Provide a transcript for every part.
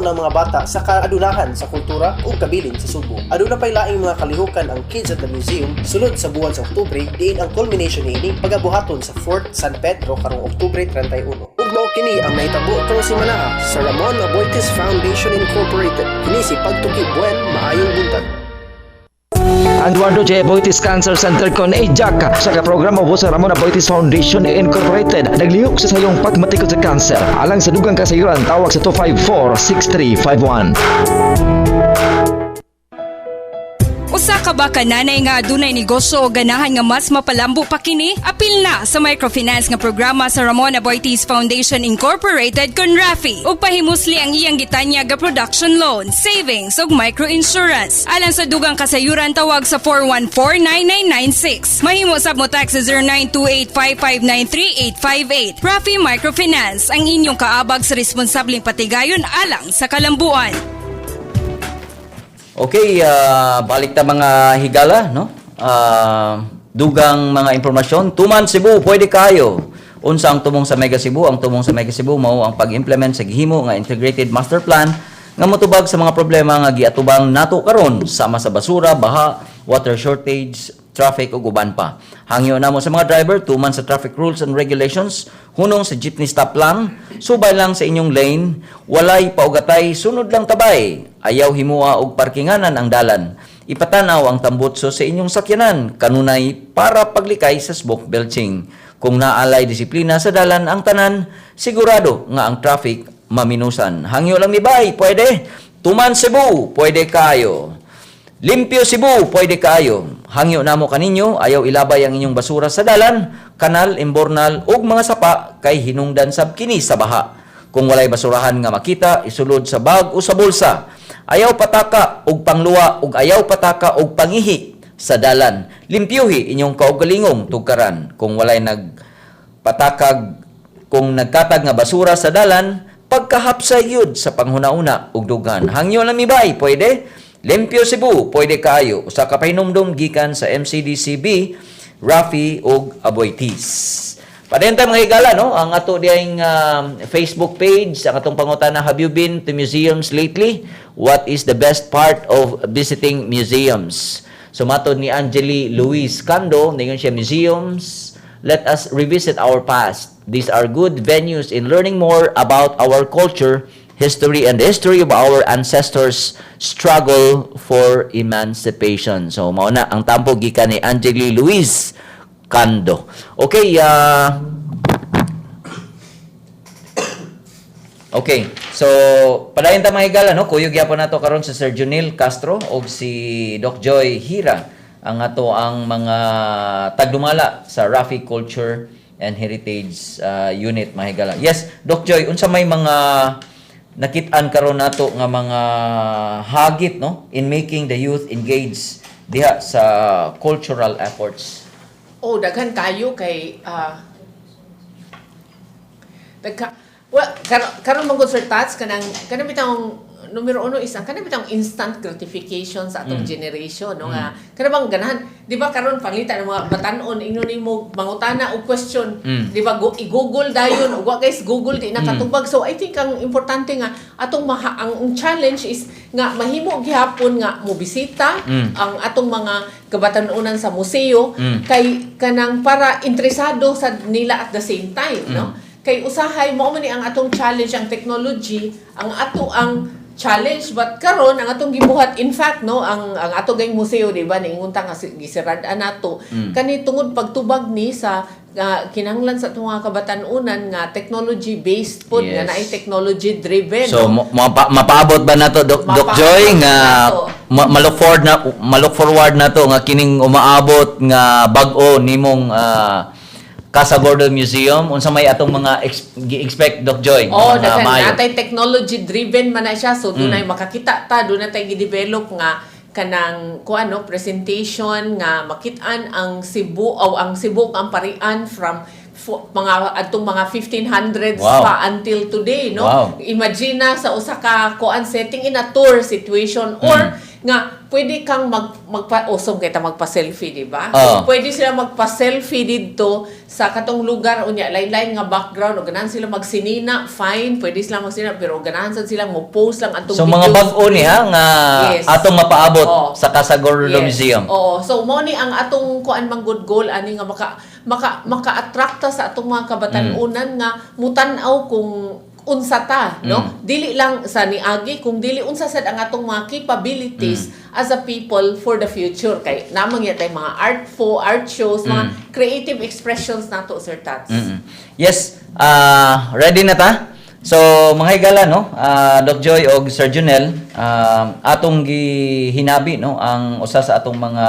ng mga bata sa kaadunahan sa kultura ug kabilin sa Subo. Aduna pay laing mga kalihukan ang Kids at the Museum sulod sa buwan sa Oktubre, diin ang culmination niini pagabuhaton sa Fort San Pedro karong Oktubre 31. Ug mao kini ang nahitabo karong simana sa Ramon Aboitiz Foundation Incorporated. Kini si pagtuki buen maayong buntag. Ang Eduardo J. Aboitiz Cancer Center kon EJAC sa programa po sa Ramon Aboitiz Foundation Incorporated naglihok sa sayong pagmatikot sa cancer alang sa dugang kasayuran tawag sa 254-6351. Usa ka ba kananay nga adunay negosyo o ganahan nga mas mapalambo pa kini? Apil na sa microfinance nga programa sa Ramon Aboitiz Foundation Incorporated kon Rafi ug pahimusli ang iyang gitanya nga production loan, savings ug microinsurance. Alang sa dugang kasayuran tawag sa 414-9996. Mahimo sab mo tax sa 09285593-858. Rafi Microfinance ang inyong kaabag sa responsableng patigayon alang sa kalambuan. Okay, balik ta mga higala, no? Dugang mga impormasyon. Tuman Cebu, pwede kayo. Unsa ang tumong sa Mega Cebu? Ang tumong sa Mega Cebu mao ang pag-implement sa gihimo nga integrated master plan nga motubag sa mga problema nga giatubang nato karon sama sa basura, baha, water shortage, traffic ug uban pa. Hangyo namo sa mga driver tuman sa traffic rules and regulations, hunong sa jeepney stop lang, subay lang sa inyong lane, walay paugatay, sunod lang tabay, ayaw himua og parkinganan ang dalan. Ipatanaw ang tambutso sa inyong sakyanan, kanunay para paglikay sa smoke belching. Kung naalay disiplina sa dalan ang tanan, sigurado nga ang traffic maminusan. Hangyo lang ni bay, pwede. Tuman Cebu, pwede kayo. Limpyo Cebu, pwede kayo. Hangyo namo kaninyo, ayaw ilabay ang inyong basura sa dalan, kanal, imbornal, ug mga sapa kay hinungdan sab kini sa baha. Kung walay basurahan nga makita, isulod sa bag o sa bulsa. Ayaw pataka ug pangluwa ug ayaw pataka ug pangihi sa dalan. Limpyuhi inyong kaugalingong tugkaran. Kung walay nagpatakag, kung nagkatag nga basura sa dalan, pagkahapsay yun sa panghuna-una ug dugan. Hangyo lang mibay, pwede. Limpyo Cebu, pwede kayo. Usa ka pahinumdum gikan sa MCDCB, Rafi ug Aboitiz. Padenta mga higala, no? Ang ato diyang Facebook page, ang atong pangutana, have you been to museums lately? What is the best part of visiting museums? So matod ni Angeli Luis Cando, ningon siya, museums, let us revisit our past. These are good venues in learning more about our culture, history, and the history of our ancestors' struggle for emancipation. So, mauna ang tampo gikan ni Angeli Luis Cando. Okay, okay. So, padayon ta mga higala, no? Kuyog yapon nato karon si Sir Junil Castro o si Doc Joy Hira ang ato ang mga tagdumala sa Rafi Culture and Heritage Unit mga higala. Yes, Doc Joy, unsa may mga nakit-an karon nato nga mga hagit, no, in making the youth engage diha sa cultural efforts? Oh, daghan kayo kay karon mong sir Tats kanang bitang numero 1 is ang bitang instant gratification sa atong generation, no, nga kanang ganahan, di ba, karon panglitan ng mga batanon ingon nimo mangutana og question, di ba, i-google dayon ug wa guys google di nakatubag. So I think ang importante nga atong ang challenge is nga mahimo gihapon nga mobisita ang atong mga kabatanunan sa museo kay kanang para interesado sa nila at the same time, no, kay usahay mo man ni ang atong challenge, ang technology ang ato ang challenge, but karon ang atong gibuhat, in fact, no, ang ato gayng museo, di ba, niingunta nga gisirad-an nato kani tungod pagtubag ni sa kinahanglan sa atong mga kabatanunan nga technology based pod, nga naay technology driven. So mapaabot ba nato Doc Joy nga ma-look forward nato nga kining umaabot nga bag-o nimong Casa Gordo Museum, unsa may atong mga gi-expect, Doc Joy? Oh, natay technology driven man na siya, so dunay makakita ta, dunay tay gi-develop nga kanang presentation nga makit-an ang Cebu o ang Cebu ang parian from mga adtong mga 1500s pa until today, no. Imagine na sa usa ka setting in a tour situation or nga pwede kang magpa-awesome kita magpa-selfie, di ba? Oo. Pwede sila magpa-selfie dito sa katong lugar unya lain-lain nga background o ganahan sila magsinina, fine, pwede sila magsinina pero ganahan sad sila mo post lang atong So mga bag-o ni ha nga Yes. atong mapaabot Oo. sa Casagordo Yes. Museum. Oo. So mo ni ang atong kuan mang good goal ani nga maka-attracta sa atong mga kabatan-unan nga mutan-aw kung unsa ta, no? Dili lang sa niagi kung dili unsa sad ang atong mga capabilities as a people for the future kay namang yatay mga art shows, mga creative expressions nato Sir Tats. Yes, ready na ta? So, mga higala, no? Doc Joy o Sir Junel, atong gihinabi, no? Ang usa sa atong mga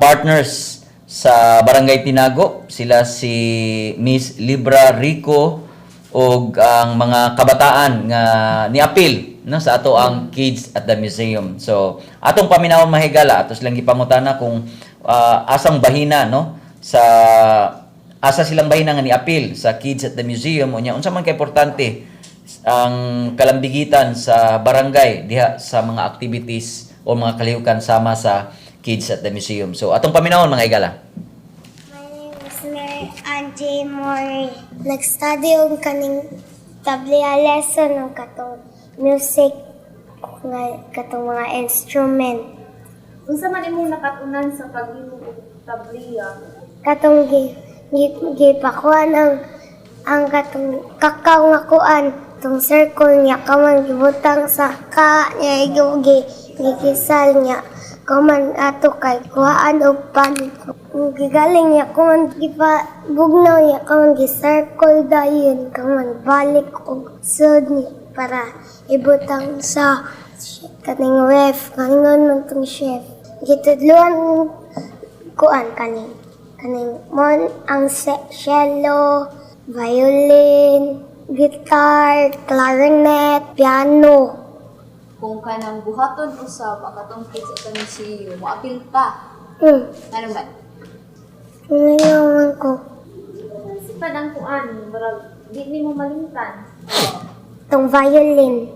partners sa Barangay Tinago, sila si Miss Libra Rico o ang mga kabataan nga niapil no sa ato ang Kids at the Museum. So, atong paminawon mga higala, atos lang gipangutana kung asang bahina, no? Sa asa silang bahina nga niapil sa Kids at the Museum unya unsa man ka importante ang kalambigitan sa barangay diha sa mga activities o mga kalihukan sama sa Kids at the Museum. So atong paminawon mga higala. My name is Mary Angie Mori. Nag-study og kaning tablia lesson ng katong music nga katong mga instrument. Unsa man imong nakatunan sa paghimo og tabliya? Katong gipakuan ang katong kakao nga kuan tong circle niya kaman gibutang sa ka niya gikisal niya kaman ato kay kuhaan og pan gigaling niya kaman gipabugnaw niya kaman gi-circle dayon kaman balik og sud ni para ibutang sa kaning ref kaningon man tong chef gitudluan kuan kaning mon ang cello, violin, guitar, clarinet, piano. Kung kanang buhaton usab ang katong Kids at the Museum, moapil ta. Ano ba? Ngayon ko. Si padang kuan, barag di nimo malimtan. Itong violin.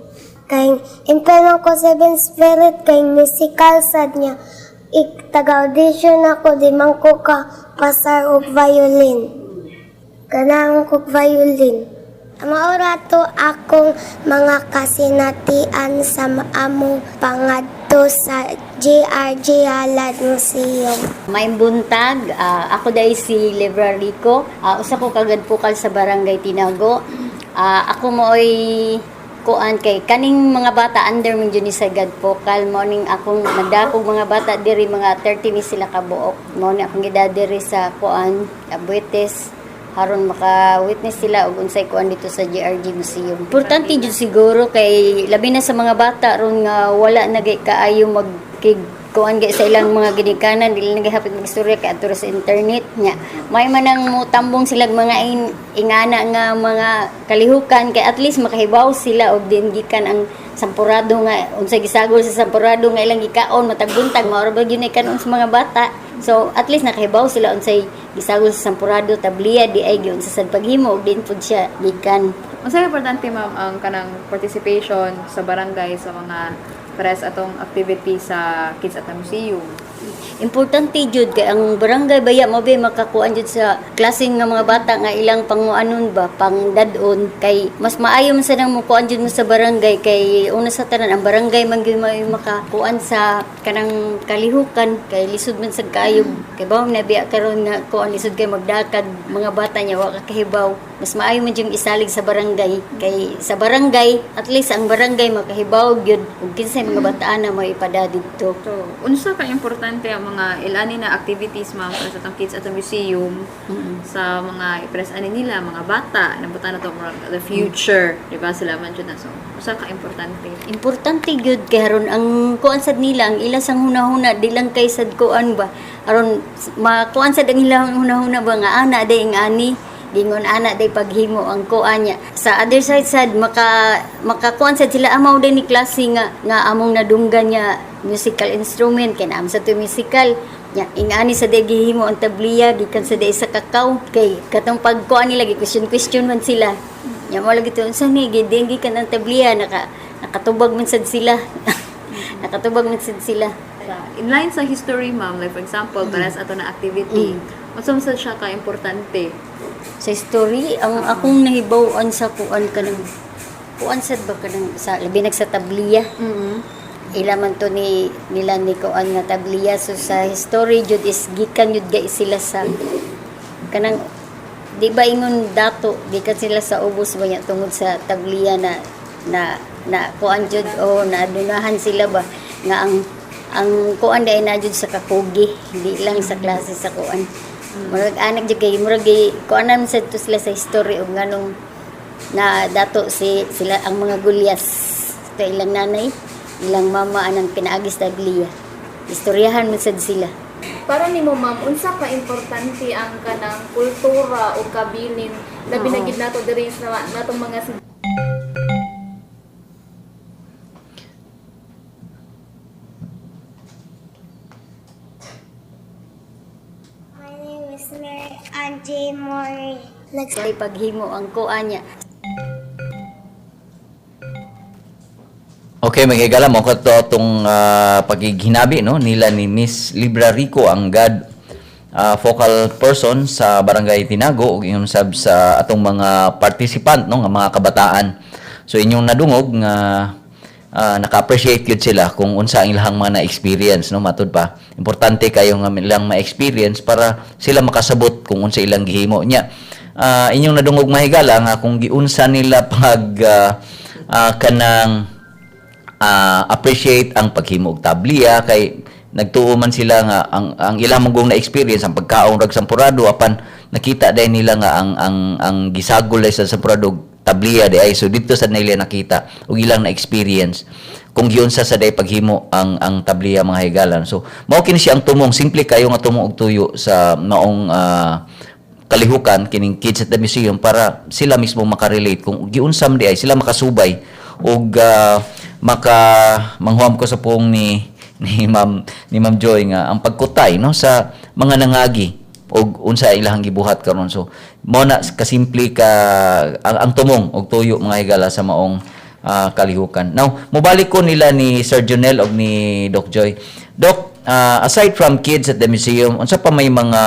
Kay impelang ko Seven Spirit kay musical sad niya. Taga-audition ako, di man ko ka pasar og violin. Kanang ko violin. Maura to akong mga kasinatian sa among pangadto sa JRG Halad Museum. May buntag, ako dahil si Libra Rico, usa ko kagadpukal sa Barangay Tinago. Ako mo'y kuan kay kaning mga bata under man ni sa gadpokal morning akong nagdakog mga bata diri mga 30 ni sila ka buok mo ni akong gidadiri sa kuan Buetes haron maka-witness sila og unsay kuan dito sa JRG Museum. Importante jud siguro kay labi na sa mga bata ron nga wala na gay kaayo magkig kuan gay sa ilang mga ginikanan dili na gihapit magistorya kay adto sa internet nya. May manang mutambong sila mga ingana nga mga kalihukan kay at least makahibaw sila og din gikan ang sampurado nga unsay gisagol sa sampurado nga ilang gikaon matagbuntag mao ra gyud kanon sa mga bata. So at least nakahibaw sila unsay gisagol sa sampurado tabliya di ay gyud sa sad paghimo og din pud siya gikan. Unsa importante ma'am ang kanang participation sa barangay sa mga pares atong activity sa Kids at the Museum? Importante jud kay ang barangay baya mo be makakuan jud sa klaseng nga mga bata nga ilang panguanon ba pangdadon kay mas maayo man sa nang mukuan jud mo sa barangay kay una sa tanan ang barangay man gyud makakuan sa kanang kalihukan kay lisod man sad kaayo kay bawo na biya karon nga kuan lisod kay magdakag mga bata nya wa ka kahibaw mas maayo man jud isalig sa barangay kay sa barangay at least ang barangay makahibaw gyud ug kinsay mga bataan na may ipada didto. So, unsa ka importante ang mga ilani na activities ma'am para sa Kids at the Museum sa mga i-press ani nila mga bata na buta na to the future, di ba sila man jud na so usa ka importante. Importante gyud kay haron ang kuan sad nila ang ila sang hunahuna di lang kay sad kuan ba aron makuan sad ang ila hunahuna ba nga ana day ing ani dingon ana day paghimo ang kuan niya sa other side sad makakuan sad sila amaw din ni klase nga among nadunggan niya musical instrument kay naam sa to musical nya ingani sa day gihimo ang tabliya gikan sa day sa kakao kay katong pagkuan nila gi question man sila nya mo lagi to unsa ni gidenggi kan ang tabliya nakatubag man sad sila nakatubag na sad sila. In line sa history, ma'am, like for example, para sa ato na activity, unsa man sad siya ka importante? Sa history, ang akong nahibaw-an sa kuan sad ba kanang sa labi nag sa tabliya. Ila man to nila ni kuan nga tabliya, so sa history jud is gikan jud ga sila sa kanang di ba ingon dato gikan sila sa ubos ba niya tungod sa tabliya na kuan jud o naadunahan sila ba nga ang kuan dai na jud sa kakugi, hindi lang sa klase sa kuan. Murag anak jud kay murag kuanan sa to sila sa history og nganong na dato sila ang mga gulyas ito ilang nanay ilang mama anang pinaagis tagliya istoryahan man sad sila. Para nimo ma'am, unsa ka importante ang kanang kultura o kabilin labi na gid nato diri sa natong mga My name is Mary Angie Mori. Kay paghimo ang kuan niya. Okay, magigala mo ko itong paghihinabi no, nila ni Miss Libra Rico, ang God focal person sa Barangay Tinago, ug inyong sab sa atong mga participant, no, nga mga kabataan. So inyong nadungog nga naka-appreciate yun sila kung unsa ang ilang mga na-experience, no, matud pa. Importante kayo nga ilang ma-experience para sila makasabot kung unsa ilang gihimo niya. Inyong nadungog mahigala nga kung giunsa nila pag kanang appreciate ang paghimo og tabliya, kay nagtuo man sila nga ang ilang magong na experience ang pagkaon rag sampurado apan nakita dai nila nga ang gisagol sa sampurado tabliya di ay, so dito sa nila nakita og ilang na experience kung giunsa sa day paghimo ang tabliya mga higalan. So mao kini siya ang tumong, simple kayo nga tumong og tuyo sa maong kalihukan kining Kids at the Museum para sila mismo makarelate kung giunsam di ay sila makasubay og manghuam ko sa pong ni Ma'am Joy nga ang pagkutay no sa mga nangagi og unsa ilahang gibuhat karon. So mo na kasimple ka ang tumong og tuyo mga higala sa maong kalihukan. Now mobalik ko nila ni Sir Jonel og ni Doc Joy. Doc, aside from Kids at the Museum, unsa pa may mga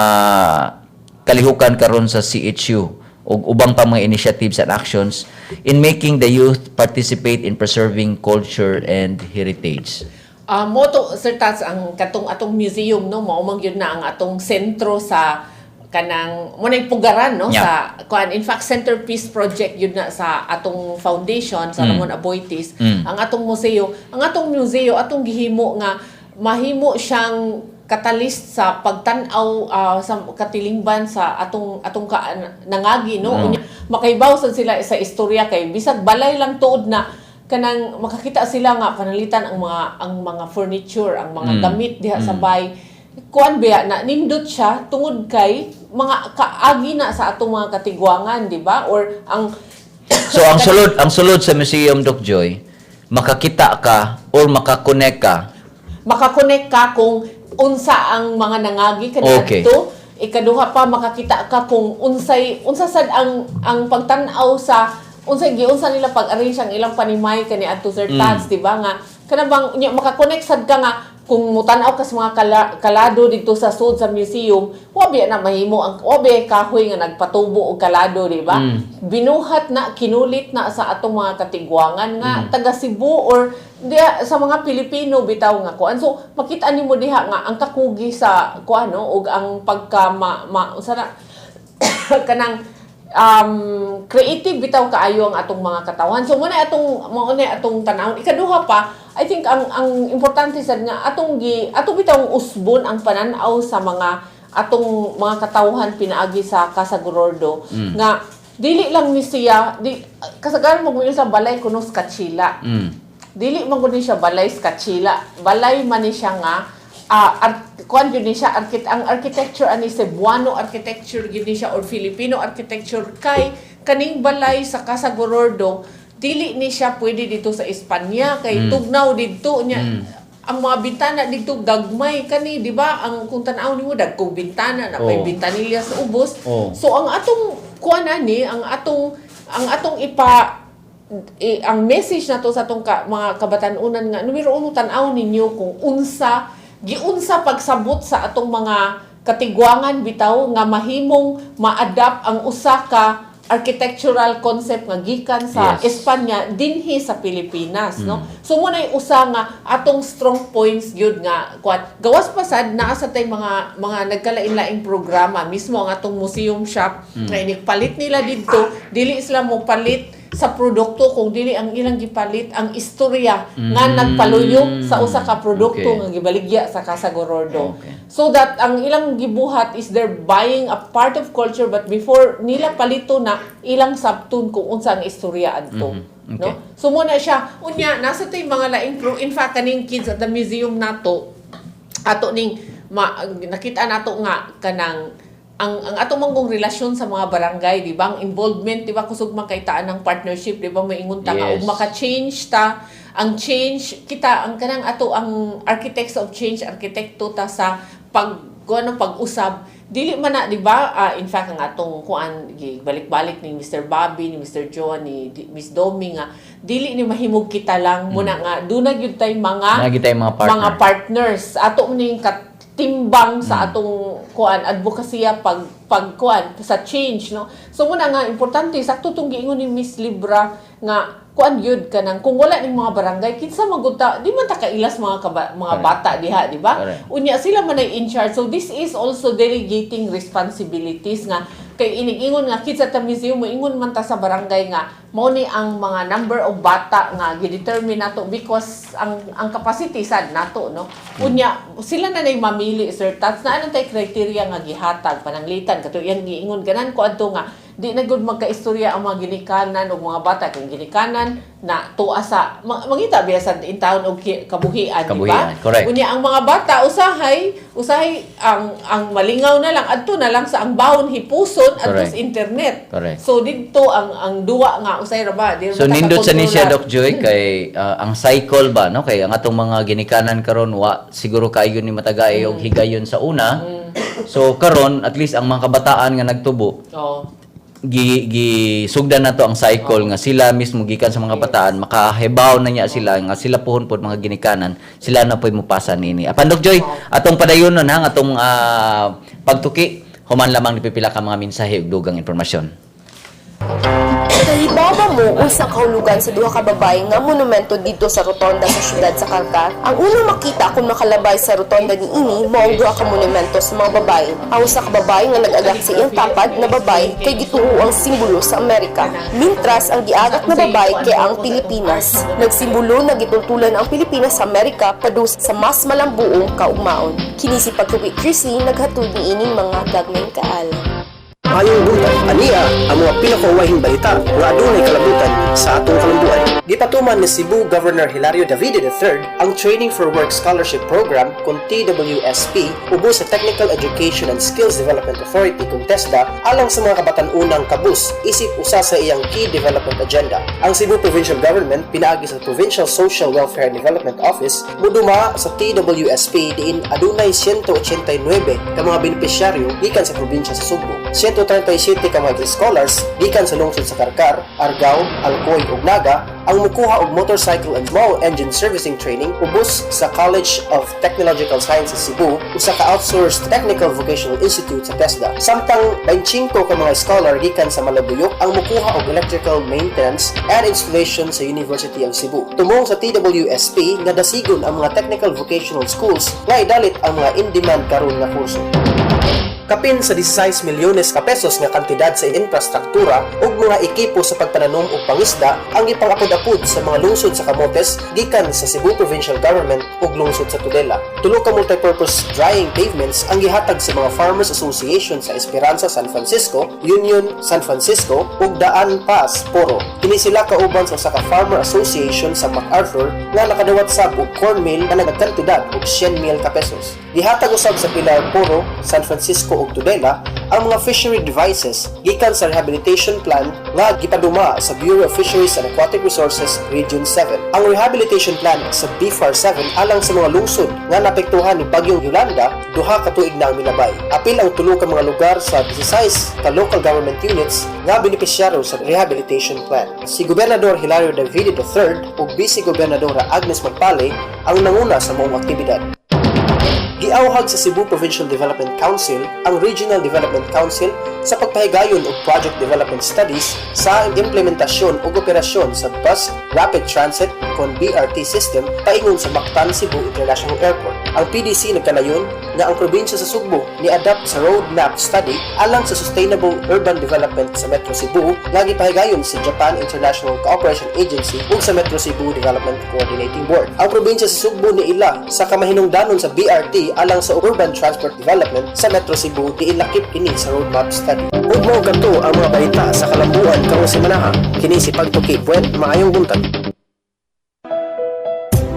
kalihukan karon sa CHU ug ubang pa mga initiatives and actions in making the youth participate in preserving culture and heritage? Moto Sir Tats, ang atong museum no mao man gyud na ang atong sentro sa kanang mo na pugaran no sa kuan, in fact centerpiece project yun na sa atong foundation sa Ramon Aboitiz. Ang atong museo atong gihimo nga mahimo siyang catalyst sa pagtan-aw sa katilingban sa atong nangagi no. Makaibaw sad sila sa istorya kay bisag balay lang tuod na kanang makakita sila nga panalitan ang mga furniture, ang mga damit diha sa bay. Kuan biya na nindot siya tungod kay mga kaagi na sa atong mga katigwangan, di ba? Or ang So ang sulod sa Museum, Doc Joy, makakita ka or makakonek ka. Makakonek ka kung unsa ang mga nangagi kadto. Ikaduha pa makakita ka kung unsa sad ang pagtan-aw sa unsa nila pag-arrange ang ilang panimay kani adto Sir Tats, di ba nga kanabang makakonek sad ka nga kung mutan-aw ka sa mga kalado dito sa sud sa museum, wabi na mahimo ang wabi kahoy nga nagpatubo og kalado, di ba? Binuhat na, kinulit na sa atong mga katigwangan nga taga Cebu or diya sa mga Pilipino bitaw nga kuan. So makita nimo diha nga ang kakugi sa kuan no ug ang pagka kanang creative bitaw kaayo ang atong mga katawan. So muna atong tanawon. Ikaduha pa, I think ang importante sad nga atong bitawng usbon ang pananaw sa mga atong mga katawhan pinaagi sa Casa Gorordo nga dili lang ni siya kasagaran mo sa balay kuno sa Kachila. Dili man gud siya balay sa Kachila. Balay man ni siya nga kuan yun siya, ang architecture ani Cebuano architecture yun siya or Filipino architecture kay kaning balay sa Casa Gorordo dili ni siya pwede dito sa Espanya kay tugnaw dito niya ang mga bintana dito gagmay kani, di ba? Ang kung tan-aw nimo dagkong bintana na may bintanilya sa ubos. So ang atong kuan ani ang atong ang message na to sa atong mga kabatanunan nga numero 1 tan-aw ninyo kung giunsa pagsabot sa atong mga katigwangan bitaw nga mahimong ma-adapt ang usa ka architectural concept nga gikan sa Yes. Espanya dinhi sa Pilipinas, no? So mo nay usa nga atong strong points gyud nga gawas pasad naa sa tay mga nagkalain-laing programa mismo ang atong museum shop nga inikpalit nila didto dili sila mo palit sa produkto kung dili ang ilang gipalit ang istorya nga nagpaluyok sa usa ka produkto Okay. nga gibaligya sa Casa Gorordo. Okay. So that ang ilang gibuhat is they're buying a part of culture but before nila palito na ilang sabtun kung unsa ang istorya adto. Okay. No? So muna siya unya nasa tay mga laing in fact kaning kids at the museum nato ato ning nakita nato nga kanang ang atong manggong relasyon sa mga barangay, di ba? Ang involvement, di ba? Kusog makaitaan ng partnership, di ba? Maingon ta nga, Yes. ug maka-change ta, ang change, kita, ang kanang ato, ang architects of change, arkitekto ta sa pag-usab, dili man na, di ba? In fact, ang atong balik-balik ni Mr. Bobby, ni Mr. John, ni Miss Domi nga, dili ni mahimog kita lang, muna nga, doon na yun tayo mga partners. Ato ning timbang sa atong advokasya pag sa change, no. So muna nga importante sakto tong giingon ni Miss Libra nga yun kanang kung wala ning mga barangay kinsa magunta di man ta kailas mga bata diha, di ba? Unya sila man ay in charge. So this is also delegating responsibilities nga kay iningon nga kids at the museum moingon man ta sa barangay nga mao ni ang mga number of bata nga gidetermine nato because ang capacity sad nato, no. Unya sila na nay mamili sir tats na anong tay criteria nga gihatag pananglitan kato yang giingon ganan ko adto nga di na gud magkaistorya ang mga ginikanan o mga bata kung ginikanan na tuwa sa mangita biya sa in town og kabuhian, di ba? Correct. Unya ang mga bata usahay ang malingaw na lang adto na lang sa ang bawon hipuson adto sa internet. Correct. So didto ang duwa nga usay ra ba? Di So ra nindot sa ni siya kontrolar. Doc Joy kay ang cycle ba no kay ang atong mga ginikanan karon wa siguro kayo ni matagay og higayon sa una. So karon at least ang mga kabataan nga nagtubo Oh. gisugdan na to ang cycle nga sila mismo gikan sa mga bataan makahebaw na niya sila nga sila pohon pod mga ginikanan sila na po'y mupasa nini. Apan Doc Joy atong padayonon ha atong pagtuki human lamang ni pipila ka mga mensahe ug dugang impormasyon. Kahibawa mo unsa kahulugan sa duha ka babae nga monumento dito sa rotonda sa syudad sa Karkar. Ang unang makita kung makalabay sa rotonda niini mao ang duha ka monumento sa mga babae. Ang usa ka babae nga nag-agak sa iyang tapad na babae kay gituo ang simbolo sa Amerika. Mintras ang giagak na babae kay ang Pilipinas. Nagsimbolo na gitultulan ang Pilipinas sa Amerika padus sa mas malambuong kaugmaon. Kini si Pagtuki Chrissy naghatod niining mga gagmayng kaalam. Ayong bulan, ania ang mga pinakauwahing balita nga adunay kalabutan sa atong kalambuan. Gipatuman ni Cebu Governor Hilario Davide III ang Training for Work Scholarship Program kung TWSP ubos sa Technical Education and Skills Development Authority kung TESDA alang sa mga kabatan-unang kabus isip usa sa iyang key development agenda. Ang Cebu Provincial Government pinaagi sa Provincial Social Welfare and Development Office muduma sa TWSP diin adunay 189 ka mga benepisyaryo gikan sa probinsya sa Subo. 137 ka mga scholars gikan sa lungsod sa Karkar, Argao, Alcoy ug Naga ang mukuha og motorcycle and small engine servicing training ubos sa College of Technological Sciences Cebu usa ka outsourced technical vocational institute sa TESDA. Samtang 25 ka mga scholar gikan sa Malabuyok ang mukuha og electrical maintenance and installation sa University of Cebu. Tumong sa TWSP nga dasigon ang mga technical vocational schools nga idalit ang mga in-demand karon nga kurso. Kapin sa 16 milyones ka pesos nga kantidad sa infrastruktura ug mga ekipo sa pagpananom ug pangisda ang ipangapod-apod sa mga lungsod sa Camotes gikan sa Cebu Provincial Government ug lungsod sa Tudela. Tulo ka multipurpose drying pavements ang gihatag sa mga Farmers Association sa Esperanza San Francisco, Union San Francisco ug Daan Pass, Poro. Kini sila kauban sa usa ka Farmer Association sa MacArthur nga nakadawat sab og corn mill nga nagkantidad og 100,000 ka pesos. Gihatag usab sa Pilar, Poro, San Francisco ug Tudela ang mga fishery devices gikan sa rehabilitation plan nga gipaduma sa Bureau of Fisheries and Aquatic Resources Region 7. Ang rehabilitation plan sa BFAR 7 alang sa mga lungsod nga naapektuhan ni Bagyong Yolanda, duha ka tuig na ang milabay. Apil ang tulo ka mga lugar sa 16 ka local government units nga benepisyaryo sa rehabilitation plan. Si Gobernador Hilario Davide III ug Vice Gobernadora Agnes Magpale ang nanguna sa maong aktibidad. Giawhag sa Cebu Provincial Development Council ang Regional Development Council sa pagpahigayon og project development studies sa implementasyon ug operasyon sa Bus Rapid Transit kon BRT system paingon sa Mactan Cebu International Airport. Ang PDC nagkanayon nga ang probinsya sa Sugbo ni-adapt sa roadmap study alang sa sustainable urban development sa Metro Cebu nga gipahigayon sa Japan International Cooperation Agency ug sa Metro Cebu Development Coordinating Board. Ang probinsya sa Sugbo niila sa kamahinungdanon sa BRT alang sa urban transport development sa Metro Cebu diilakip kini sa roadmap study. Ug mao kadto ang mga balita sa kalambuan karong semana. Kini si Pagtuki Puwet, maayong buntag.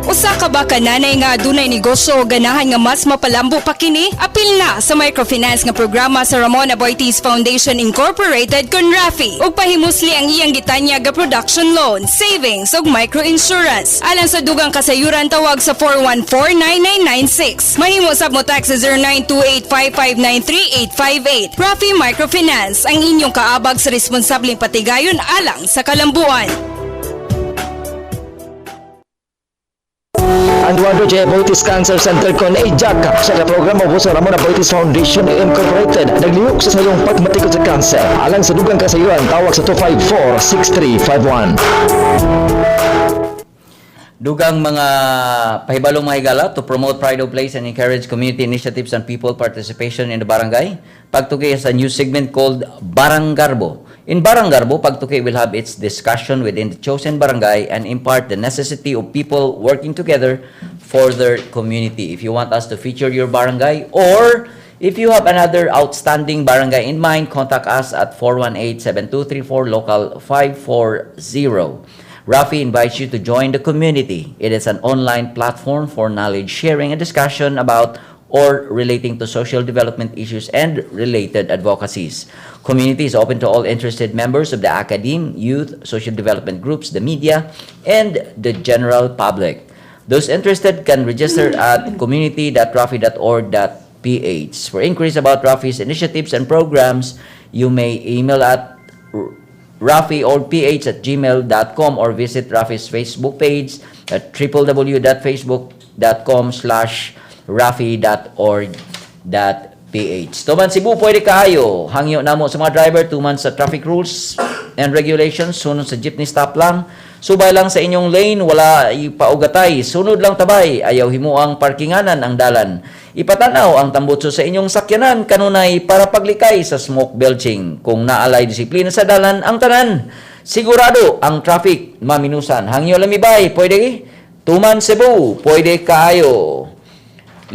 Usa ka ba kananay nga adunay negosyo o ganahan nga mas mapalambo pa kini? Apil na sa microfinance nga programa sa Ramon Aboitiz Foundation Incorporated kon Rafi ug pahimusli ang iyang gitanya ga production loan, savings ug microinsurance. Alang sa dugang kasayuran tawag sa 414-9996. Mahimo sab mo tax sa 09285593-858. Rafi Microfinance ang inyong kaabag sa responsableng patigayon alang sa kalambuan. Ang Eduardo J. Aboitiz Cancer Center kon IJAC sa programa po sa Ramon Aboitiz Foundation Incorporated naglihok sa sayong pagmatikot sa cancer. Alang sa dugang kasayuran tawag sa 254-6351. Dugang mga pahibalong mga higala to promote pride of place and encourage community initiatives and people participation in the barangay. Pagtuki is a new segment called Barangarbo. In Barangarbo, Pagtuki will have its discussion within the chosen barangay and impart the necessity of people working together for their community. If you want us to feature your barangay or if you have another outstanding barangay in mind, contact us at 418-7234 local 540. Rafi invites you to join the community. It is an online platform for knowledge sharing and discussion about or relating to social development issues and related advocacies. Community is open to all interested members of the academe, youth, social development groups, the media, and the general public. Those interested can register at community.rafi.org.ph. For inquiries about Rafi's initiatives and programs, you may email at rafiorph@gmail.com or visit Rafi's Facebook page at www.facebook.com/rafi.org.ph. Tuman Cebu, pwede kayo. Hangyo namo sa mga driver, tuman sa traffic rules and regulations, sunod sa jeepney stop lang. Subay lang sa inyong lane, wala ipaugatay. Sunod lang tabay, ayaw himuang parkinganan ang dalan. Ipatanaw ang tambutso sa inyong sakyanan kanunay para paglikay sa smoke belching. Kung naalay disiplina sa dalan ang tanan, sigurado ang traffic maminusan. Hangyo lamibay, pwede. Tuman Cebu, pwede kayo.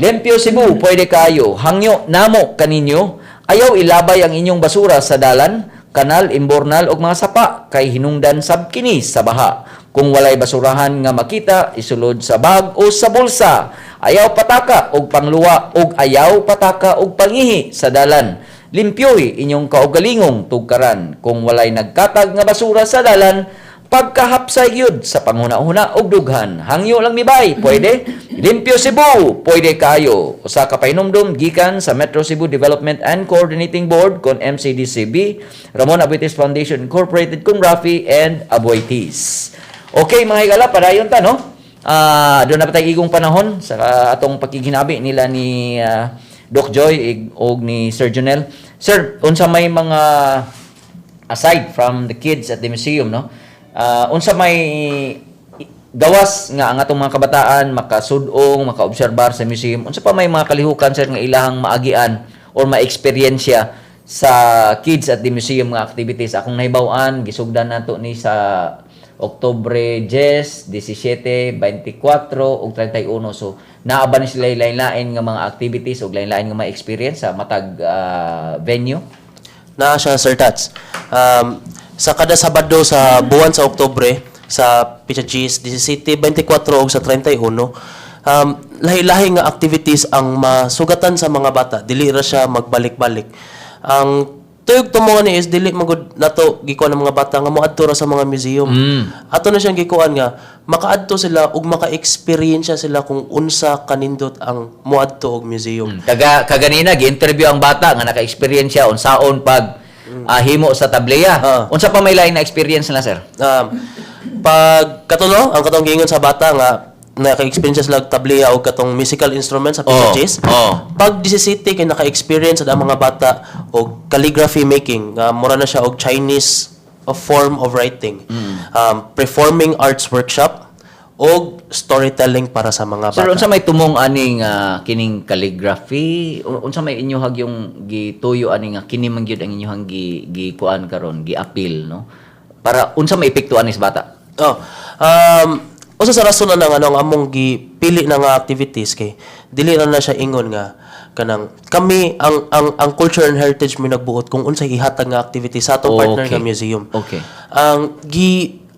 Limpyo Cebu, pwede kayo. Hangyo namo kaninyo, ayaw ilabay ang inyong basura sa dalan, kanal, imbornal og mga sapa kay hinungdan sab kini sa baha. Kung walay basurahan nga makita, isulod sa bag o sa bulsa. Ayaw pataka og pangluwa og ayaw pataka og pangihi sa dalan. Limpyohi inyong kaugalingong tugkaran. Kung walay nagkatag nga basura sa dalan, pagkahapsay gyud sa panghuna-huna og dughan. Hangyo lang mibay, pwede. Limpyo Cebu, pwede kayo. Usa ka pahinumdum gikan sa Metro Cebu Development and Coordinating Board kon MCDCB, Ramon Aboitiz Foundation Incorporated kon Rafi and Aboitiz. Okay mga higala, padayon ta no? Doon na patay igong panahon sa atong pakiginabi nila ni Doc Joy og ni Sir Jonel. Sir, unsa may mga aside from the kids at the museum no? Unsa may gawas nga ang atong mga kabataan makasudong, makaobserbar sa museum. Unsa pa may mga kalihukan sir nga ilahang maagian or ma-eksperyensya sa kids at the museum nga activities? Akong nahibaw-an gisugdan nato ni sa Oktubre 10, 17, 24 ug 31. So naaba ni sila lain-lain nga mga activities ug lain-lain nga mga experience sa matag venue. Na siya Sir Tats. Sa kada Sabado sa buwan sa Oktubre sa Pichachis 17, 24 ug sa 31, lahi-lahi nga activities ang masugatan sa mga bata. Dili ra siya magbalik-balik. Ang tuyog tumo ni is dili magud nato gikuan ng mga bata nga moadto ra sa mga museum. Ato na siyang gikuan nga makaadto sila ug maka-experience sila kung unsa kanindot ang moadto og museum. Kaganina gi-interview ang bata nga naka-experience siya unsaon pag himo sa tableya. Unsa pa may lain na experience na, sir? Pag katuno ang katong giingon sa bata nga naka-experience sila og tableya o katong musical instruments sa PHS. Pag 17 kay naka-experience ang mga bata og calligraphy making, mura na siya og Chinese form of writing. Performing arts workshop og storytelling para sa mga bata. Sir, unsa may tumong aning kining calligraphy? Unsa may inyohag yung gituyo aning kini man gyud ang inyohang gikuan karon, gi-appeal, no? Para unsa may epekto ani sa bata? Usa sa rason na nga ang among gipili na nga activities kay dili na siya ingon nga kanang kami ang culture and heritage mi nagbuot kung unsay ihatag nga activities sa atong partner nga museum. Okay. Ang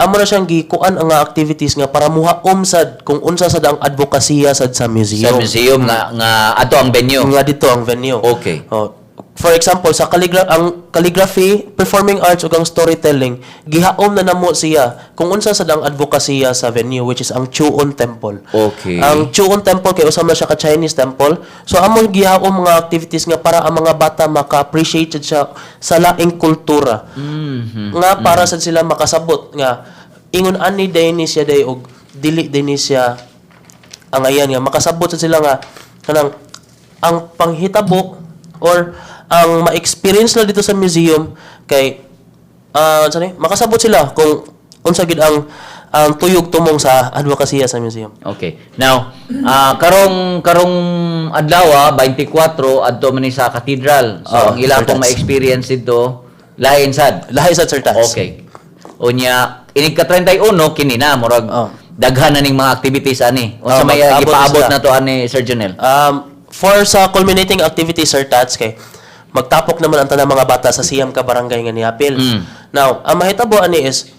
amo na siyang gikuan ang nga activities nga para muhaom sad kung unsa sad ang advokasya sad sa museum. Sa museum nga ato ang venue. Nga dito ang venue. Okay. For example, sa calligraphy, performing arts ug ang storytelling, gihaom na namo siya kung unsa sad ang advokasya sa venue which is ang Chuon Temple. Okay. Ang Chuon Temple kay usama siya ka Chinese temple. So among gihaom mga activities nga para ang mga bata maka-appreciate siya sa laing kultura. Nga para sad sila makasabot nga ingon ani day ni siya day og dili day ni siya ang ayan nga makasabot sad sila nga kanang ang panghitabo or ang ma-experience na dito sa museum kay makasabot sila kung unsa gid ang tuyog tumong sa advokasya sa museum. Okay. Now, karong adlaw 24 adto man ni sa cathedral. So ang ila pong ma-experience dito lain sad. Lahi sad, Sir Tats. Okay. Unya inig ka 31 kini na murag daghan na ning mga activities ani. Unsa may gipaabot na to ani Sir Jonel? For sa culminating activities, Sir Tats, kay magtapok naman ang tanang mga bata sa siyam ka barangay nga niapil. Now, ang mahitabo ani is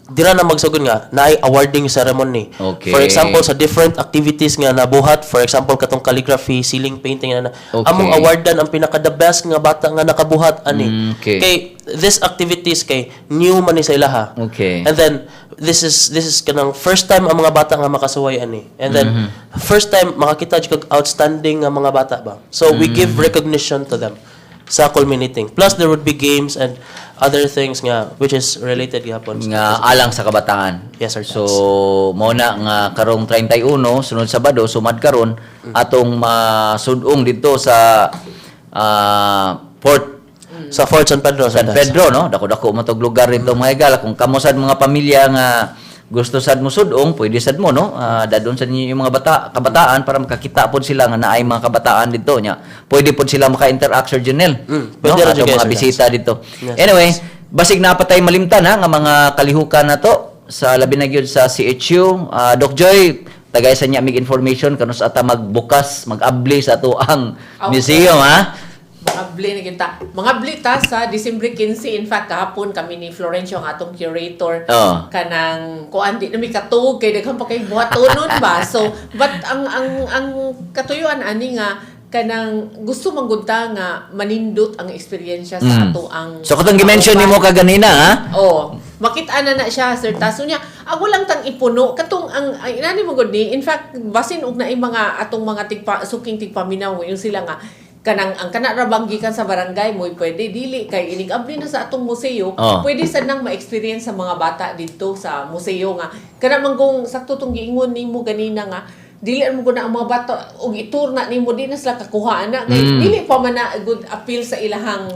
dira na magsugod nga naay awarding ceremony. Okay. For example, sa different activities nga nabuhat, for example katong calligraphy, ceiling painting na among awardan ang pinaka the best nga bata nga nakabuhat ani. Kay these activities kay new man ni sa ilaha. Okay. And then this is kanang first time ang mga bata nga makasuway ani. And then first time makakita jud kag outstanding nga mga bata ba. So we give recognition to them sa culminating. Plus there would be games and other things nga which is related gihapon nga alang sa kabataan. Yes, sir. So mo na nga karong 31 sunod Sabado sumad karon atong masudong dito sa Fort San Pedro. San Pedro, no? Dako-dako mo tog lugar dito mga igala. Kung kamo sad mga pamilya nga gusto sad mo sudong, pwede sad mo, no? Dadon sa ninyo yung mga kabataan para makakita pod sila nga naay mga kabataan dito nya. Pwede pod sila maka-interact Sir Jonel. Pwede ra mga bisita dito. Anyway, basig na patay malimtan nga mga kalihukan na to sa labi na gyud sa CHU. Doc Joy, tagay sa niya mig information kanus ata magbukas, mag-abli sa ato ang museum, ha? Mga blita sa December 15, in fact kahapon kami ni Florencio ang atong curator kanang kuan di nami katug kay daghan pa kay buhatonon ba. So but ang katuyuan ani nga kanang gusto manggunta nga manindot ang eksperyensya sa ato ang so katong gi-mention nimo kaganina, ha? Makita na siya, Sir Taso niya. Ako lang tang ipuno katong ang inani mo gud ni. In fact basin og naay mga atong mga suking tigpaminaw yung sila nga kanang ang kanarabanggikan sa barangay mo pwede dili kay inig-abli na sa atong museo pwede sad nang ma-experience sa mga bata dito sa museo nga kana manggong sakto tong giingon nimo ganina nga dili mo ko na ang mga bata og itur na nimo di na sila kakuha na dili pa man na good appeal sa ilahang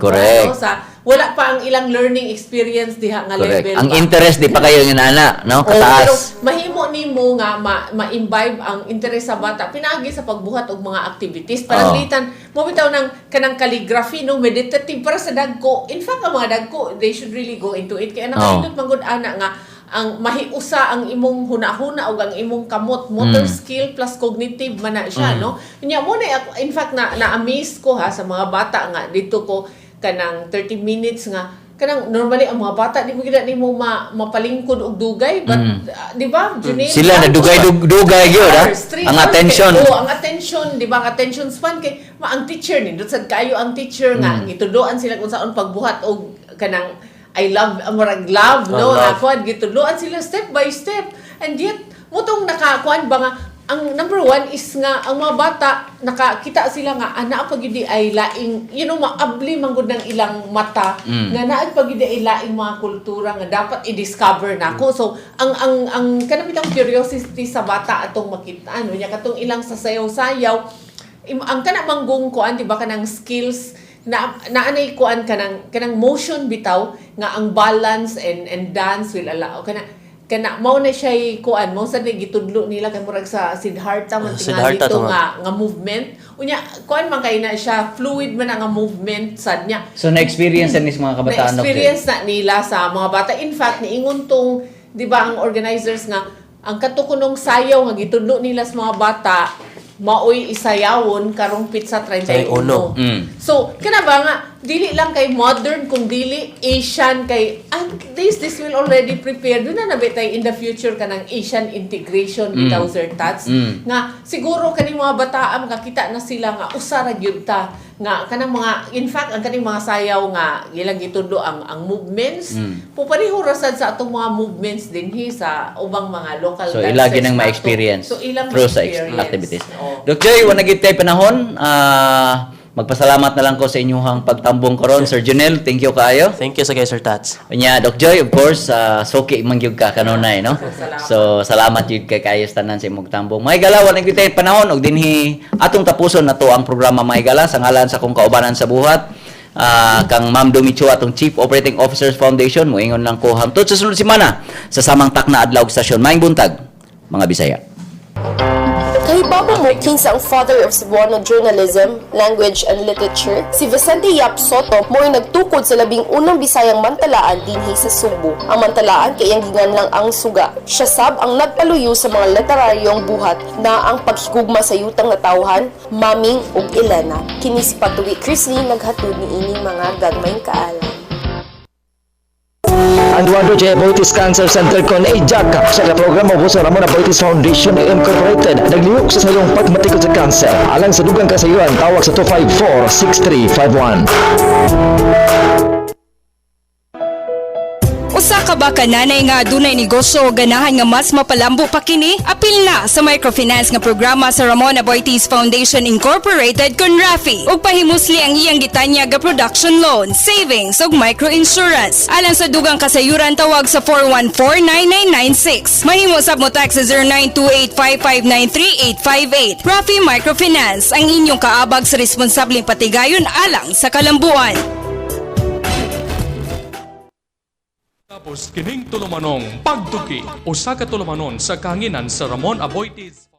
sa wala pa ang ilang learning experience diha nga level ang interest di pa kayo nga ana no kataas pero mahimo nimo nga ma-imbibe ang interest sa bata pinaagi sa pagbuhat og mga activities para litan mo bitaw ng kanang calligraphy no meditative para sa dagko in fact ang mga dagko they should really go into it kaya nakaindot man gud ana nga ang mahiusa ang imong hunahuna o ang imong kamot motor skill plus cognitive man na siya no nya mo na in fact na amaze ko ha sa mga bata nga dito ko kanang 30 minutes nga kanang normally ang mga bata di mo gid ni mo mapalingkod og dugay but di ba Junine? Sila na dugay gyud ha. Ang attention. Ang attention, di ba? Ang attention span kay ang teacher ni dutsan kayo ang teacher nga gituduan sila kung saan pagbuhat og kanang I love amurag love no kuan gituduan sila step by step and yet mutong nakakuan ba nga ang number one is nga ang mga bata nakakita sila nga ana pag gidi ay laing maabli manggod ng ilang mata nga naa pag gidi ay laing mga kultura nga dapat i-discover nako. So ang kanapitang curiosity sa bata atong makita nya katong ilang sasayaw-sayaw ang kana manggong kuan di ba kanang skills na anay kuan kanang motion bitaw nga ang balance and dance will allow kana mao na siya kuan mo sa gitudlo nila kay murag sa Siddhartha man tingali to nga movement unya kuan man kay na siya fluid man ang movement sad niya. So na-experience ni mga kabataan experience na nila sa mga bata. In fact niingon tong di ba ang organizers nga ang katukunong sayaw nga gitudlo nila sa mga bata maoy isayawon karong Pizza 31. So kana ba nga dili lang kay modern kung dili Asian kay this will already prepared na nabitay in the future kanang Asian integration without their tats nga siguro kaning mga bata makakita na sila nga usa ra gyud ta nga kanang mga in fact ang kaning mga sayaw nga ilang gitudlo ang movements pupareho ra sad sa atong mga movements dinhi sa ubang mga local so ilagi nang ma-experience through sa activities. Dr. Joy, wala gid tay panahon magpasalamat na lang ko sa inyong pagtambong karon Sir Junel, thank you kaayo. Thank you sa Sir Tats. Nya Dr. Joy, of course, soki mangyud ka kanunay no. So salamat jud kay kayo tanan sa imong tambong. May gala wala gid tay panahon og dinhi atong tapuson nato ang programa May Gala sa ngalan sa akong kaubanan sa buhat. Kang Ma'am Domicho atong Chief Operating Officers Foundation moingon lang ko hangtod sa sunod semana sa samang takna adlaw stasyon Maayong buntag mga Bisaya. Kahibabo mo kinsa ang father of Cebuano journalism, language and literature, si Vicente Yap Soto mo'y nagtukod sa labing unang Bisayang mantalaan dinhi sa Subo. Ang mantalaan kay ang ginganlang ang suga. Siya sab ang nagpaluyo sa mga literaryong buhat na ang paghigugma sa yutang natawhan, Maming ug Elena. Kini si Patuwi Chrisley naghatod ni ining mga gagmayng kaalam. Ang Eduardo Diabetes Cancer Center kon Jack sa programa po sa Ramon Diabetes Foundation Incorporated naglihok sa sayong pagmatikod sa cancer alang sa dugang kasayuran tawag sa 254-6351. Usa ka ba kananay nga adunay negosyo o ganahan nga mas mapalambo pa kini? Apil na sa microfinance nga programa sa Ramon Aboitiz Foundation Incorporated kon Rafi ug pahimusli ang iyang gitanya ga production loan, savings ug microinsurance. Alang sa dugang kasayuran tawag sa 414-9996. Mahimo sab mo tax sa 09285593-858. Rafi Microfinance ang inyong kaabag sa responsableng patigayon alang sa kalambuan. Tapos kining tulumanong pagtuki usa ka tulumanon sa kahanginan sa Ramon Aboitiz